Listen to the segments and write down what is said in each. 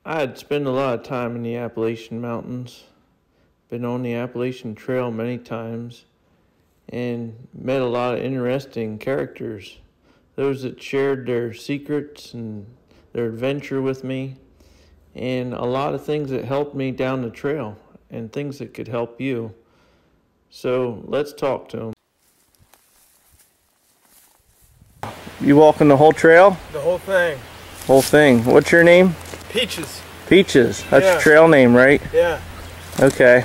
I'd spent a lot of time in the Appalachian Mountains, been on the Appalachian Trail many times, and met a lot of interesting characters. Those that shared their secrets and their adventure with me, and a lot of things that helped me down the trail, and things that could help you. So let's talk to them. You walking the whole trail? The whole thing. Whole thing. What's your name? Peaches. Peaches. That's Yeah. your trail name, right? Yeah. Okay.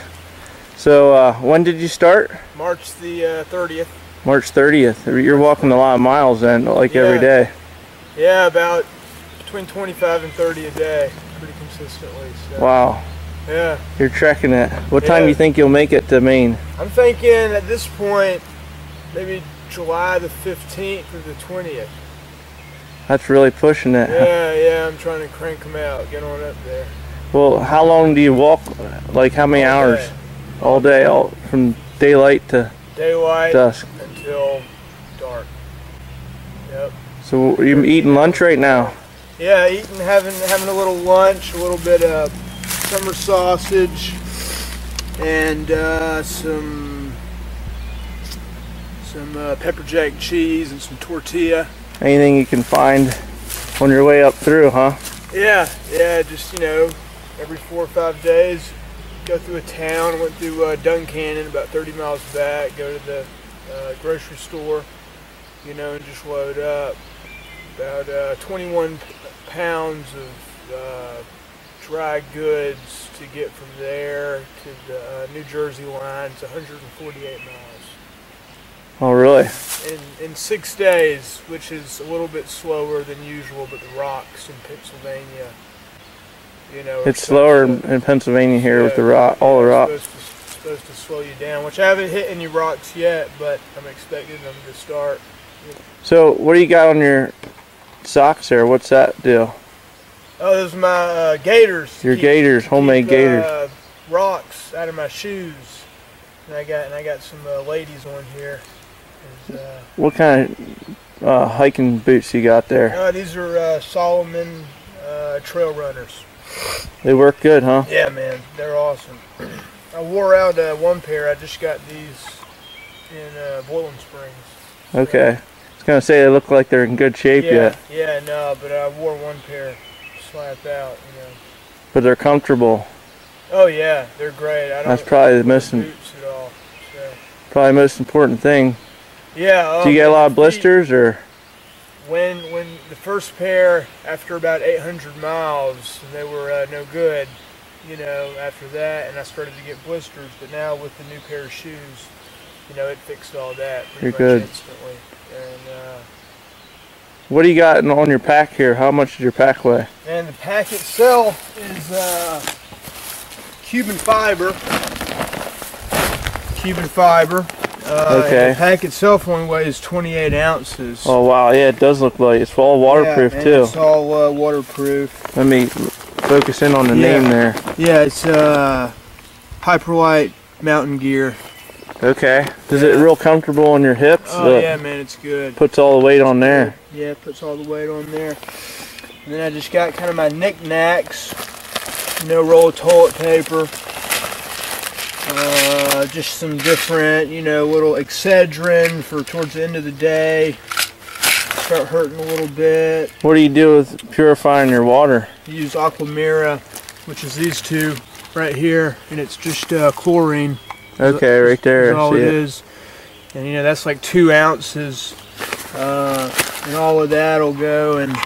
So when did you start? March the 30th. March 30th. You're walking a lot of miles then, like every day. Yeah, about between 25 and 30 a day, pretty consistently. So. Wow. Yeah. You're trekking it. What time do you think you'll make it to Maine? I'm thinking at this point, maybe July the 15th or the 20th. That's really pushing it. Yeah, I'm trying to crank them out, get on up there. Well, how long do you walk? Like how many hours? All day, all from daylight to dusk. Until dark. Yep. So are you eating lunch right now? Yeah, having a little lunch, a little bit of summer sausage, and some pepper jack cheese and some tortilla. Anything you can find on your way up through, huh? Yeah, just, every 4 or 5 days, go through a town. Went through Duncannon, about 30 miles back, go to the grocery store, and just load up about 21 pounds of dry goods to get from there to the New Jersey line. It's 148 miles. Oh, really? In 6 days, which is a little bit slower than usual, but the rocks in Pennsylvania, it's slower in Pennsylvania here with all the rocks. It's supposed to slow you down, which I haven't hit any rocks yet, but I'm expecting them to start. So, what do you got on your socks there? What's that deal? Oh, those are my gaiters. Your gaiters, homemade gaiters. Rocks out of my shoes, and I got some ladies on here. What kind of hiking boots you got there? These are Solomon trail runners. They work good, huh? Yeah, man, they're awesome. I wore out one pair. I just got these in Boiling Springs. So. Okay. I was gonna say they look like they're in good shape yet. Yeah, no, but I wore one pair slapped out, But they're comfortable. Oh yeah, they're great. That's probably the most boots at all. So. Probably the most important thing. Yeah. Do you get a lot of blisters or? When the first pair, after about 800 miles, they were no good, after that, and I started to get blisters. But now with the new pair of shoes, it fixed all that pretty much instantly. And what do you got on your pack here? How much does your pack weigh? And the pack itself is Cuban fiber. Okay. The pack itself only weighs 28 ounces. Oh wow, yeah, it does look like it's all waterproof too. It's all waterproof. Let me focus in on the name there. Yeah, it's Hyperlight Mountain Gear. Okay. Is it real comfortable on your hips? Oh yeah, man, it's good. Puts all the weight on there. Yeah, it puts all the weight on there. And then I just got kind of my knickknacks. Roll of toilet paper. Just some different, little Excedrin for towards the end of the day. Start hurting a little bit. What do you do with purifying your water? I use Aquamira, which is these two right here, and it's just chlorine. Okay, right there. That's all it is. And that's like 2 ounces, and all of that will go, and I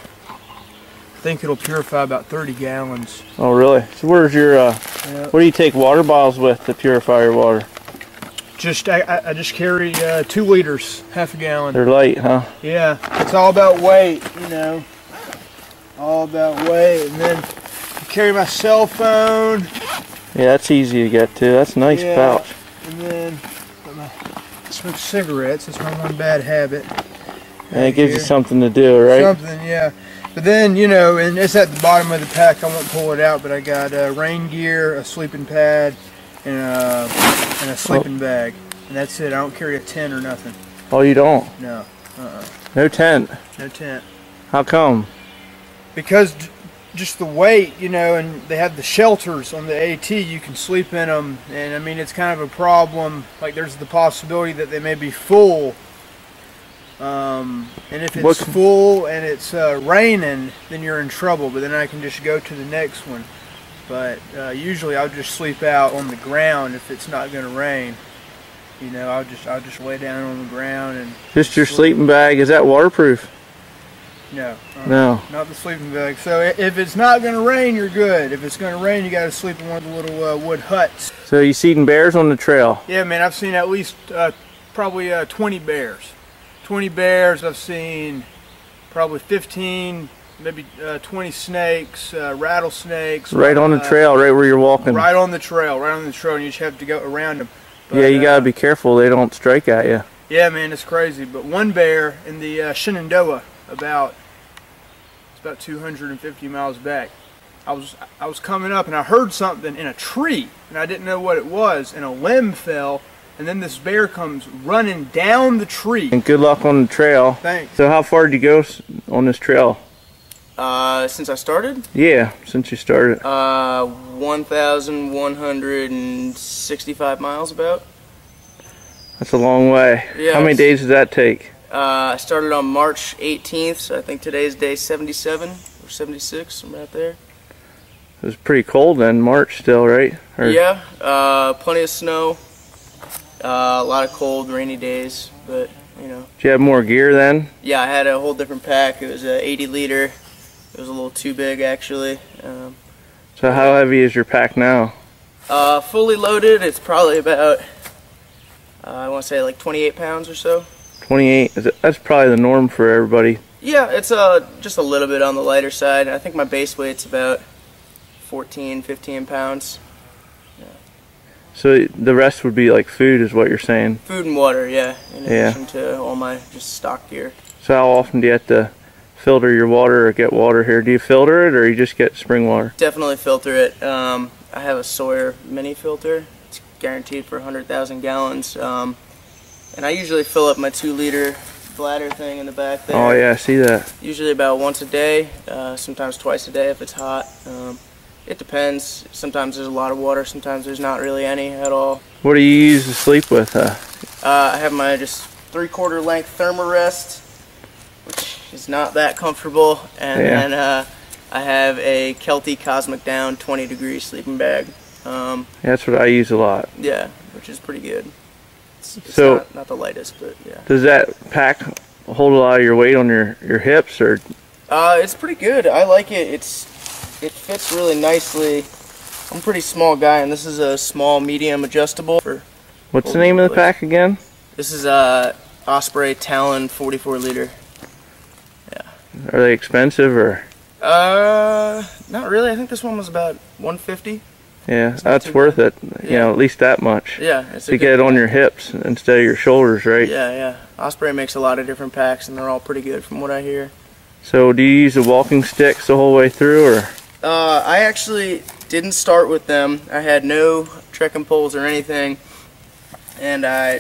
think it'll purify about 30 gallons. Oh, really? So where's your, what do you take water bottles with to purify your water? I just carry 2 liters, half a gallon. They're light, huh? Yeah, it's all about weight, all about weight. And then I carry my cell phone. Yeah, that's easy to get to. That's a nice pouch. And then I smoke cigarettes. That's my one bad habit. And it gives you something to do, right? Something, yeah. But then, and it's at the bottom of the pack. I won't pull it out, but I got rain gear, a sleeping pad, and a sleeping bag. And that's it. I don't carry a tent or nothing. Oh, you don't? No. No tent? No tent. How come? Because just the weight, you know, and they have the shelters on the AT, you can sleep in them, and I mean, it's kind of a problem. Like, there's the possibility that they may be full, and if it's full and it's raining, then you're in trouble, but then I can just go to the next one. But usually I'll just sleep out on the ground if it's not going to rain. You know, I'll just lay down on the ground and just your sleeping bag. Is that waterproof? No. No. Not the sleeping bag. So if it's not going to rain, you're good. If it's going to rain, you got to sleep in one of the little wood huts. So you seen bears on the trail? Yeah, man. I've seen at least probably 20 bears. 20 bears. I've seen probably 15, maybe 20 snakes, rattlesnakes. Right on the trail, right where you're walking. Right on the trail, and you just have to go around them. But, yeah, you gotta be careful they don't strike at you. Yeah, man, it's crazy. But one bear in the Shenandoah, it's about 250 miles back. I was coming up and I heard something in a tree, and I didn't know what it was, and a limb fell. And then this bear comes running down the tree. And good luck on the trail. Thanks. So how far did you go on this trail? Since I started? Yeah, since you started. 1,165 miles about. That's a long way. Yeah. How many days does that take? I started on March 18th, so I think today's day 77 or 76, somewhere out there. It was pretty cold then, March still, right? Yeah, plenty of snow. A lot of cold, rainy days, but you know. Did you have more gear then? Yeah, I had a whole different pack. It was a 80 liter. It was a little too big, actually. So how heavy is your pack now? Fully loaded, it's probably about, I want to say like 28 pounds or so. 28. That's probably the norm for everybody. Yeah, it's just a little bit on the lighter side. I think my base weight's about 14, 15 pounds. So the rest would be like food is what you're saying? Food and water, yeah, in addition to all my just stock gear. So how often do you have to filter your water or get water here? Do you filter it or you just get spring water? Definitely filter it. I have a Sawyer mini filter. It's guaranteed for 100,000 gallons. And I usually fill up my 2-liter bladder thing in the back there. Oh yeah, I see that. Usually about once a day, sometimes twice a day if it's hot. It depends. Sometimes there's a lot of water, sometimes there's not really any at all. What do you use to sleep with? I have my just 3/4 length Thermarest, which is not that comfortable, and then I have a Kelty Cosmic Down 20-degree sleeping bag. That's what I use a lot. Yeah, which is pretty good. It's so not the lightest, but yeah. Does that pack hold a lot of your weight on your hips, or? It's pretty good. I like it. It fits really nicely. I'm a pretty small guy, and this is a small, medium adjustable. What's the name of the pack again? This is Osprey Talon 44 liter. Yeah. Are they expensive or? Not really. I think this one was about $150. Yeah, that's worth it. You know, at least that much. Yeah, it's to get it on your hips instead of your shoulders, right? Yeah, yeah. Osprey makes a lot of different packs, and they're all pretty good from what I hear. So, do you use the walking sticks the whole way through, or? I actually didn't start with them. I had no trekking poles or anything, and I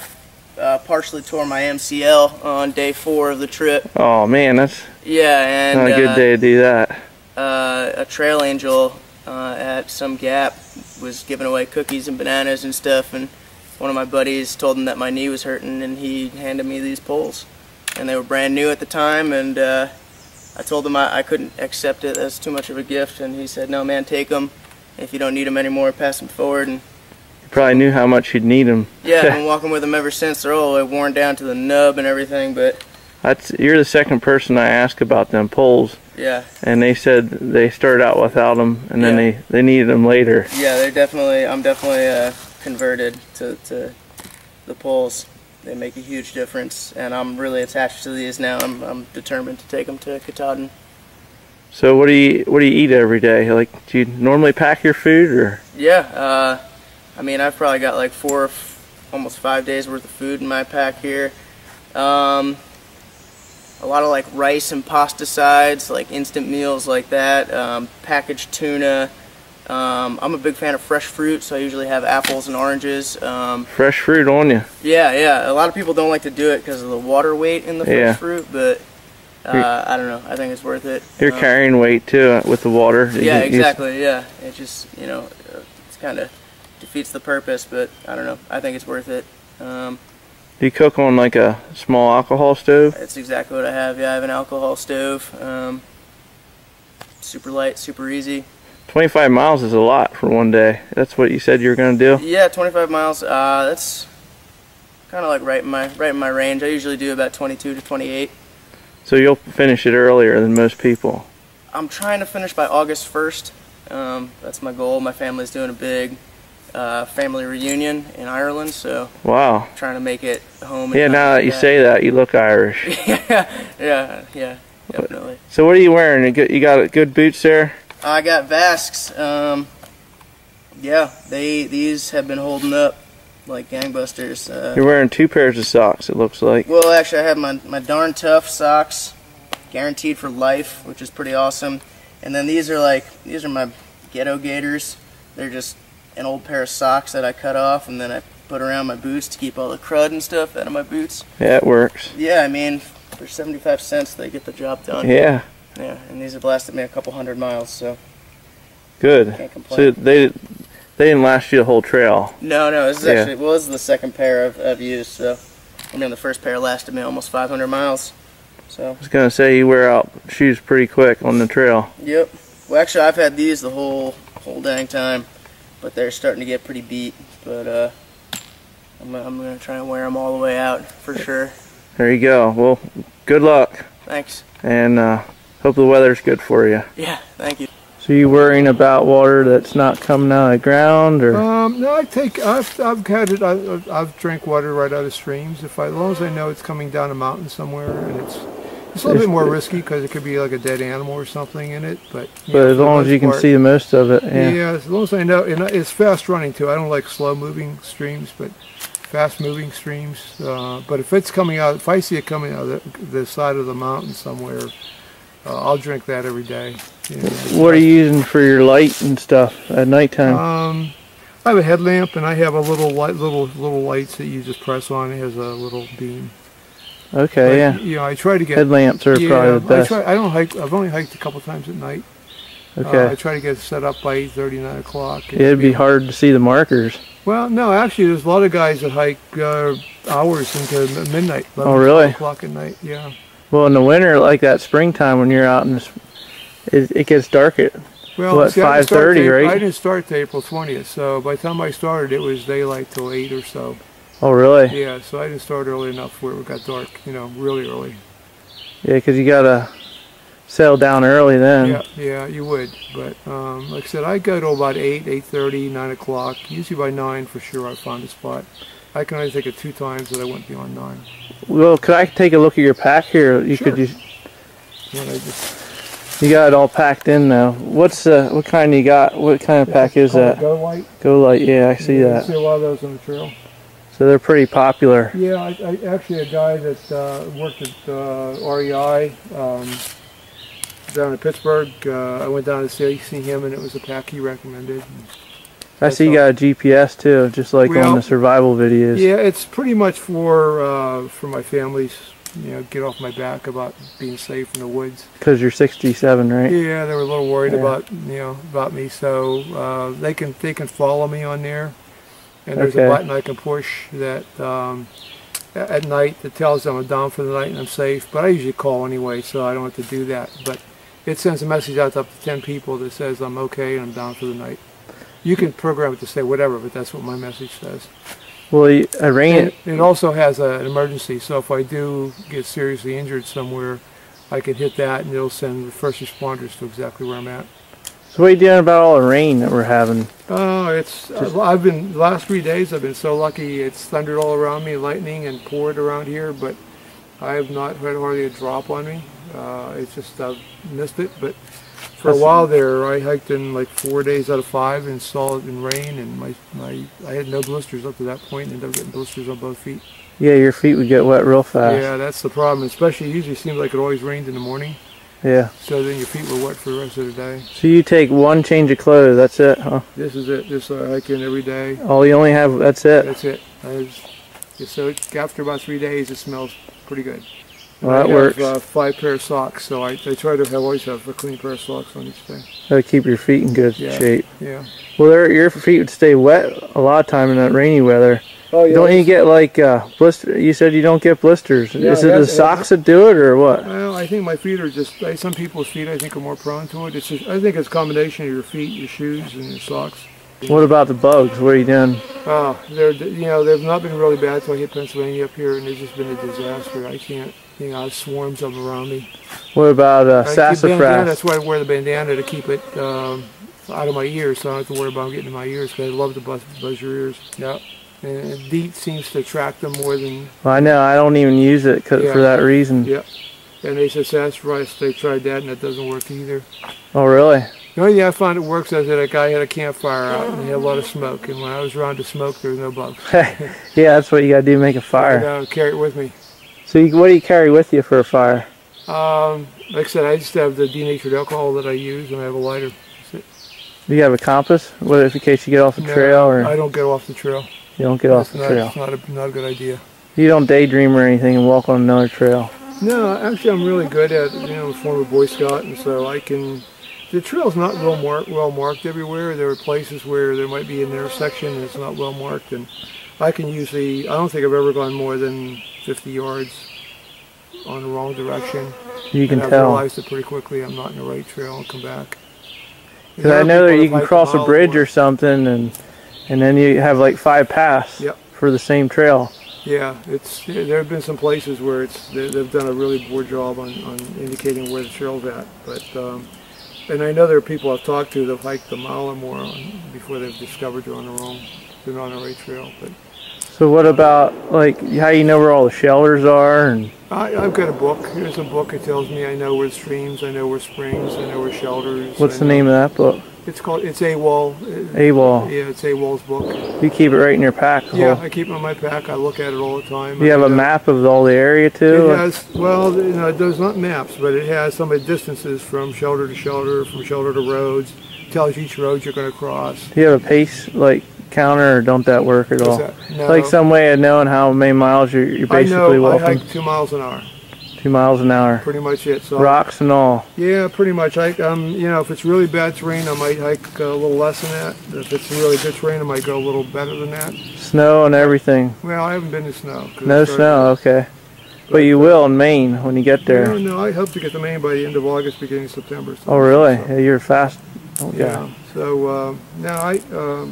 partially tore my MCL on day 4 of the trip. Oh man, that's and not a good day to do that. A trail angel at some gap was giving away cookies and bananas and stuff, and one of my buddies told him that my knee was hurting, and he handed me these poles, and they were brand new at the time, and I told him I couldn't accept it. That's too much of a gift, and he said, "No, man, take them. If you don't need them anymore, pass them forward." And you probably knew how much you'd need them. Yeah, I've been walking with them ever since. They're all worn down to the nub and everything, but you're the second person I asked about them poles. Yeah. And they said they started out without them, and then they needed them later. Yeah, I'm definitely converted to the poles. They make a huge difference, and I'm really attached to these now. I'm determined to take them to Katahdin. So what do you eat every day? Like, do you normally pack your food, or? Yeah, I mean, I've probably got like 4, almost 5 days worth of food in my pack here. A lot of like rice and pasta sides, like instant meals like that. Packaged tuna. I'm a big fan of fresh fruit, so I usually have apples and oranges. Fresh fruit on you? Yeah, yeah. A lot of people don't like to do it because of the water weight in the fresh fruit, but I don't know. I think it's worth it. You're carrying weight too with the water. Yeah, exactly. Yeah, it just it's kind of defeats the purpose, but I don't know. I think it's worth it. Do you cook on like a small alcohol stove? That's exactly what I have. Yeah, I have an alcohol stove. Super light, super easy. 25 miles is a lot for one day. That's what you said you were going to do? Yeah, 25 miles. That's kind of like right in my range. I usually do about 22 to 28. So you'll finish it earlier than most people. I'm trying to finish by August 1st. That's my goal. My family's doing a big family reunion in Ireland, so wow, I'm trying to make it home. Yeah, now that you say that, you look Irish. yeah, definitely. So what are you wearing? You got good boots there? I got Vasks. Yeah, these have been holding up like gangbusters. You're wearing 2 pairs of socks, it looks like. Well, actually, I have my Darn Tough socks, guaranteed for life, which is pretty awesome. And then these are my Ghetto Gators. They're just an old pair of socks that I cut off and then I put around my boots to keep all the crud and stuff out of my boots. Yeah, it works. Yeah, I mean, for 75 cents, they get the job done. Yeah. Yeah, and these have lasted me a couple hundred miles, so. Good. Can't complain. So they didn't last you the whole trail. No, this is actually, well, this is the second pair I've used, so. I mean, the first pair lasted me almost 500 miles, so. I was going to say, you wear out shoes pretty quick on the trail. Yep. Well, actually, I've had these the whole dang time, but they're starting to get pretty beat, but I'm going to try and wear them all the way out, for sure. There you go. Well, good luck. Thanks. And hope the weather's good for you. Yeah, thank you. So you worrying about water that's not coming out of the ground, or? No, I've had it. I've drank water right out of streams. As long as I know it's coming down a mountain somewhere, and it's a little bit more risky because it could be like a dead animal or something in it. But as long as you can see the most of it, yeah. Yeah, as long as I know, and it's fast running too. I don't like slow moving streams, but fast moving streams. But if it's coming out, if I see it coming out of the side of the mountain somewhere, I'll drink that every day. What are you using for your light and stuff at nighttime? I have a headlamp, and I have a little lights that you just press on. It has a little beam. Okay, but, yeah. I try to get headlamps are probably the best. I don't hike. I've only hiked a couple times at night. Okay. I try to get set up by 8:30, 9 o'clock. Yeah, it'd be hard to see the markers. Well, no, actually, there's a lot of guys that hike hours into midnight. 11, oh, really? 12 o'clock at night. Yeah. Well, in the winter, like that springtime when you're out in this, it gets dark at, well, what, 5:30, right? I didn't start till April 20th, so by the time I started, it was daylight till 8 or so. Oh, really? Yeah, so I didn't start early enough where it got dark, really early. Yeah, because you got to settle down early then. Yeah, you would. But like I said, I go to about 8, 8:30, 9 o'clock. Usually by 9 for sure I found a spot. I can only take it 2 times that I went beyond 9. Well, could I take a look at your pack here? You sure. could just. You got it all packed in now. What kind you got? What kind of pack is that? Go Light. Go Light. Yeah, I see that. You see a lot of those on the trail. So they're pretty popular. Yeah, I actually a guy that worked at REI down in Pittsburgh. I went down to see him, and it was a pack he recommended. I see you got a GPS too, just like on the survival videos. Yeah, it's pretty much for my family's, get off my back about being safe in the woods. Because you're 67, right? Yeah, they were a little worried about me, so they can follow me on there, and there's a button I can push that at night that tells them I'm down for the night and I'm safe. But I usually call anyway, so I don't have to do that. But it sends a message out to up to 10 people that says I'm okay and I'm down for the night. You can program it to say whatever, but that's what my message says. Well, it also has an emergency, so if I do get seriously injured somewhere, I can hit that and it'll send the first responders to exactly where I'm at. So what are you doing about all the rain that we're having? Oh, the last 3 days I've been so lucky. It's thundered all around me, lightning, and poured around here, but I have not had hardly a drop on me. It's just I've missed it, but for a while there, I hiked in like 4 days out of 5 and saw it in rain, and I had no blisters up to that point, and ended up getting blisters on both feet. Yeah, your feet would get wet real fast. Yeah, that's the problem. Especially, it usually seems like it always rained in the morning. Yeah. So then your feet were wet for the rest of the day. So you take one change of clothes, that's it, huh? This is it. This I hike in every day. Oh, you only have, that's it? That's it. So after about 3 days, it smells pretty good. Well, that I works. have 5 pair of socks, so I try to always have a clean pair of socks on each day. Gotta keep your feet in good shape. Yeah. Well, your feet would stay wet a lot of time in that rainy weather. Oh yeah. Don't you get like blister? You said you don't get blisters. Yeah, Is it the socks that do it, or what? Well, I think my feet are just. Some people's feet, I think, are more prone to it. It's just, I think it's a combination of your feet, your shoes, and your socks. What about the bugs? What are you doing? Oh, they've not been really bad till I hit Pennsylvania up here, and it's just been a disaster. I can't. Swarms of them around me. What about sassafras? That's why I wear the bandana to keep it out of my ears, so I don't have to worry about getting in my ears, because I love to buzz your ears. Yeah. And DEET seems to attract them more than... Well, I know. I don't even use it for that reason. Yep. And they said sassafras, they tried that, and that doesn't work either. Oh, really? The only thing I found it works is that a guy had a campfire out, and he had a lot of smoke, and when I was around to smoke, there was no bugs. Yeah, that's what you got to do, make a fire. I carry it with me. So what do you carry with you for a fire? Like I said, I just have the denatured alcohol that I use, and I have a lighter. Do you have a compass? What if in case you get off the trail? Or I don't get off the trail. You don't get off the trail? It's not a good idea. You don't daydream or anything and walk on another trail? No, actually I'm really good at, a former Boy Scout, and so I can... The trail's not well marked everywhere. There are places where there might be an intersection and it's not well marked, and I can usually... I don't think I've ever gone more than 50 yards on the wrong direction. You can tell. I realized it pretty quickly I'm not in the right trail and come back. Because I know that you can cross a bridge or something, and then you have like 5 paths for the same trail. Yeah, there have been some places where they've done a really poor job on indicating where the trail's at. But and I know there are people I've talked to that've hiked a mile or more before they've discovered they're on the right trail. But so what about like how you know where all the shelters are? And I've got a book. Here's a book that tells me I know where streams, I know where springs, I know where shelters. What's the name of that book? It's AWOL. AWOL. Yeah, it's AWOL's book. You keep it right in your pack? Yeah, I keep it in my pack. I look at it all the time. Do you have a map of all the area too? It has, well, there's not maps, but it has some of the distances from shelter to shelter, from shelter to roads. It tells you each road you're going to cross. Do you have a pace counter, or don't that work at all? No. Like some way of knowing how many miles you're basically walking? I hike 2 miles an hour. 2 miles an hour. Pretty much it. So rocks and all. Yeah, pretty much. If it's really bad terrain, I might hike a little less than that. If it's really good terrain, I might go a little better than that. Snow and everything. Well, I haven't been to snow. No snow, okay. But you will in Maine when you get there. No, I hope to get to Maine by the end of August, beginning of September. Oh, really? Yeah, you're fast. Oh, yeah. So now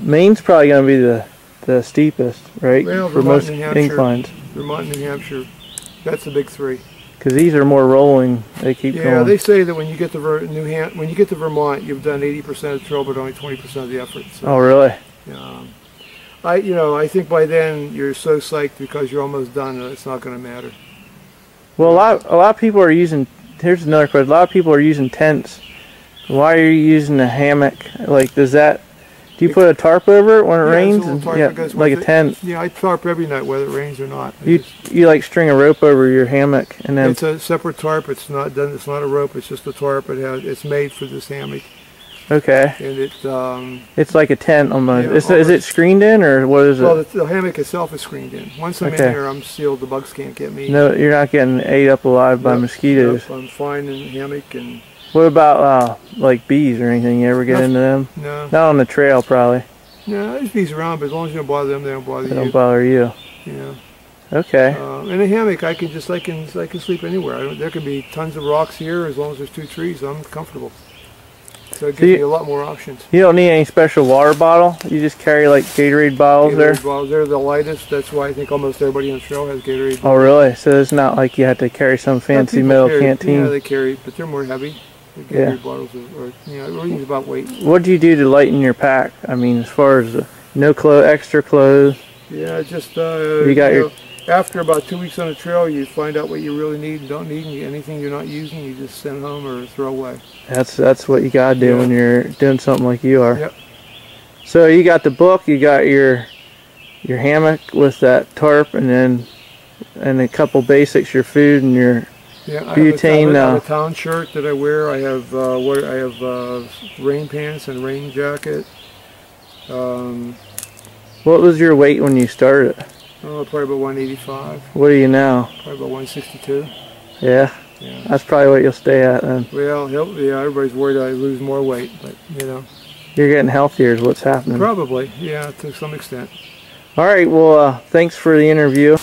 Maine's probably going to be the steepest, right? Well, for most inclines. Vermont and New Hampshire. That's the big 3. Because these are more rolling. They keep going. Yeah, they say that when you get to Vermont, you've done 80% of the trail, but only 20% of the effort. So, oh, really? I think by then you're so psyched because you're almost done that it's not going to matter. Well, a lot of people are using. Here's another question. A lot of people are using tents. Why are you using a hammock? Like, do you put a tarp over it when it rains? Like a tent. Yeah, I tarp every night whether it rains or not. You like string a rope over your hammock and then. It's a separate tarp. It's not a rope. It's just a tarp. It's made for this hammock. Okay. And it's like a tent almost. Is it screened in, or what is it? Well, the hammock itself is screened in. Once I'm in here, I'm sealed. The bugs can't get me. No, you're not getting ate up alive by mosquitoes. I'm fine in the hammock. And what about like bees or anything? You ever get into them? No. Not on the trail, probably. No, there's bees around, but as long as you don't bother them, they don't bother you. They don't bother you. Yeah. Okay. In a hammock, I can sleep anywhere. There can be tons of rocks here. As long as there's 2 trees, I'm comfortable. So it gives me a lot more options. You don't need any special water bottle? You just carry like Gatorade bottles there? Gatorade bottles. They're the lightest. That's why I think almost everybody on the trail has Gatorade bottles. Oh, really? So it's not like you have to carry some fancy metal canteen? Yeah, they carry, but they're more heavy. The Gatorade bottles everything's about weight. What do you do to lighten your pack? I mean, as far as extra clothes? Yeah, just after about 2 weeks on the trail, you find out what you really need and don't need, and anything you're not using, you just send home or throw away. That's what you gotta do when you're doing something like you are. Yep. So you got the book, you got your hammock with that tarp, and a couple basics, your food and your butane. I have a town shirt that I wear. I have rain pants and rain jacket. What was your weight when you started? Oh, probably about 185. What are you now? Probably about 162. Yeah. Yeah. That's probably what you'll stay at then. Well, yeah, everybody's worried I lose more weight, but you know. You're getting healthier is what's happening. Probably, yeah, to some extent. All right, well, thanks for the interview.